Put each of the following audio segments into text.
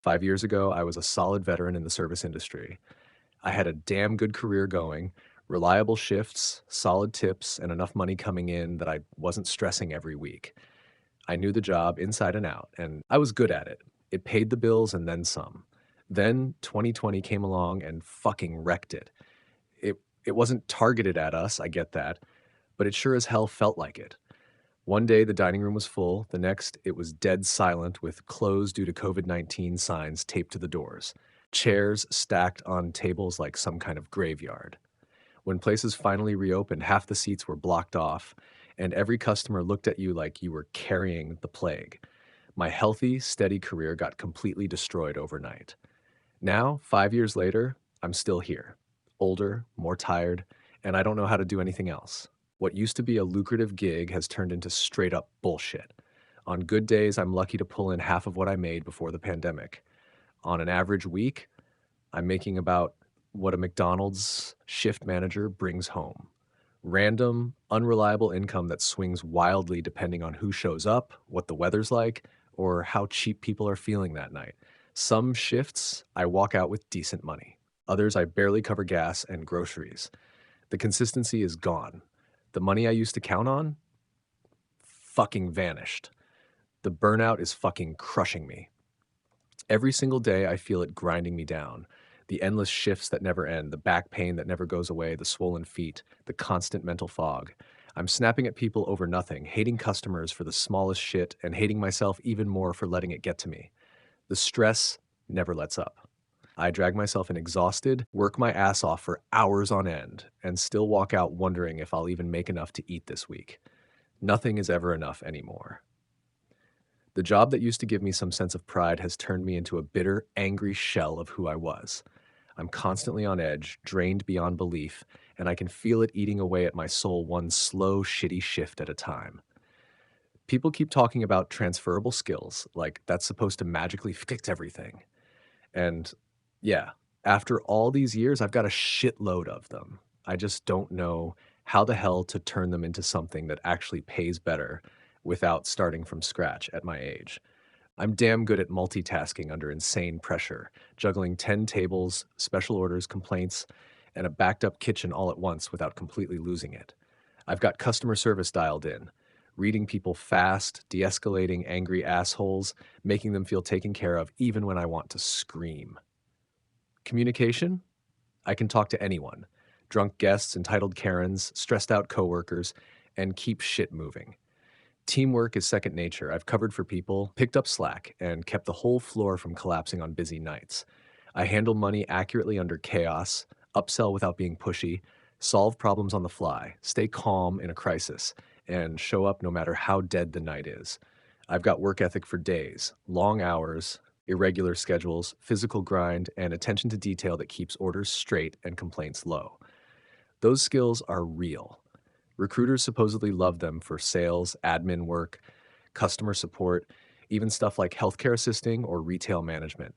5 years ago, I was a solid veteran in the service industry. I had a damn good career going, reliable shifts, solid tips, and enough money coming in that I wasn't stressing every week. I knew the job inside and out, and I was good at it. It paid the bills and then some. Then 2020 came along and fucking wrecked it. It it wasn't targeted at us, I get that, but it sure as hell felt like it. One day the dining room was full, the next it was dead silent with closed due to COVID-19 signs taped to the doors. Chairs stacked on tables like some kind of graveyard. When places finally reopened, half the seats were blocked off, and every customer looked at you like you were carrying the plague. My healthy, steady career got completely destroyed overnight. Now, 5 years later, I'm still here. Older, more tired, and I don't know how to do anything else. What used to be a lucrative gig has turned into straight up bullshit. On good days, I'm lucky to pull in half of what I made before the pandemic. On an average week, I'm making about what a McDonald's shift manager brings home. Random, unreliable income that swings wildly depending on who shows up, what the weather's like, or how cheap people are feeling that night. Some shifts, I walk out with decent money. Others, I barely cover gas and groceries. The consistency is gone. The money I used to count on fucking vanished. The burnout is fucking crushing me. Every single day, I feel it grinding me down. The endless shifts that never end, the back pain that never goes away, the swollen feet, the constant mental fog. I'm snapping at people over nothing, hating customers for the smallest shit, and hating myself even more for letting it get to me. The stress never lets up. I drag myself in exhausted, work my ass off for hours on end, and still walk out wondering if I'll even make enough to eat this week. Nothing is ever enough anymore. The job that used to give me some sense of pride has turned me into a bitter, angry shell of who I was. I'm constantly on edge, drained beyond belief, and I can feel it eating away at my soul one slow, shitty shift at a time. People keep talking about transferable skills, like that's supposed to magically fix everything. And yeah, after all these years, I've got a shitload of them. I just don't know how the hell to turn them into something that actually pays better without starting from scratch at my age. I'm damn good at multitasking under insane pressure, juggling 10 tables, special orders, complaints, and a backed up kitchen all at once without completely losing it. I've got customer service dialed in, reading people fast, de escalating angry assholes, making them feel taken care of even when I want to scream. Communication? I can talk to anyone, drunk guests, entitled Karens, stressed out coworkers, and keep shit moving. Teamwork is second nature. I've covered for people, picked up slack, and kept the whole floor from collapsing on busy nights. I handle money accurately under chaos, upsell without being pushy, solve problems on the fly, stay calm in a crisis, and show up no matter how dead the night is. I've got work ethic for days, long hours, irregular schedules, physical grind, and attention to detail that keeps orders straight and complaints low. Those skills are real. Recruiters supposedly love them for sales, admin work, customer support, even stuff like healthcare assisting or retail management.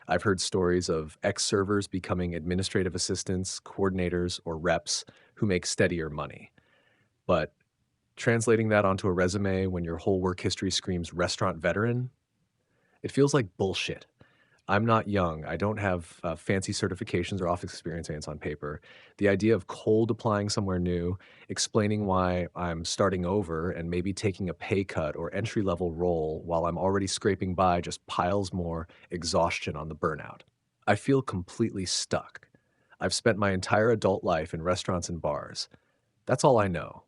I've heard stories of ex servers becoming administrative assistants, coordinators, or reps who make steadier money. But translating that onto a resume when your whole work history screams restaurant veteran, it feels like bullshit. I'm not young. I don't have fancy certifications or office experience on paper. The idea of cold applying somewhere new, explaining why I'm starting over and maybe taking a pay cut or entry level role while I'm already scraping by just piles more exhaustion on the burnout. I feel completely stuck. I've spent my entire adult life in restaurants and bars. That's all I know.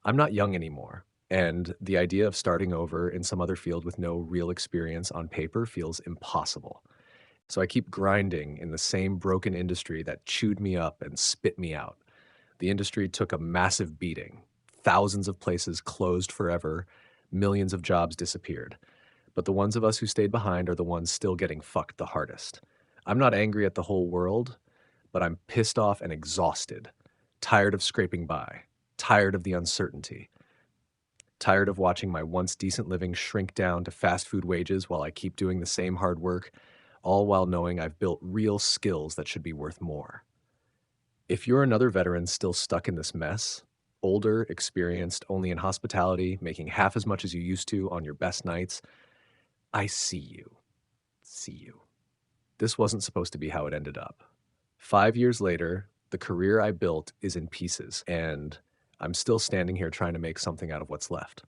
I'm not young anymore. And the idea of starting over in some other field with no real experience on paper feels impossible. So I keep grinding in the same broken industry that chewed me up and spit me out. The industry took a massive beating. Thousands of places closed forever, millions of jobs disappeared. But the ones of us who stayed behind are the ones still getting fucked the hardest. I'm not angry at the whole world, but I'm pissed off and exhausted. Tired of scraping by. Tired of the uncertainty. Tired of watching my once decent living shrink down to fast food wages while I keep doing the same hard work, all while knowing I've built real skills that should be worth more. If you're another veteran still stuck in this mess, older, experienced, only in hospitality, making half as much as you used to on your best nights, I see you. See you. This wasn't supposed to be how it ended up. 5 years later, the career I built is in pieces, and I'm still standing here trying to make something out of what's left.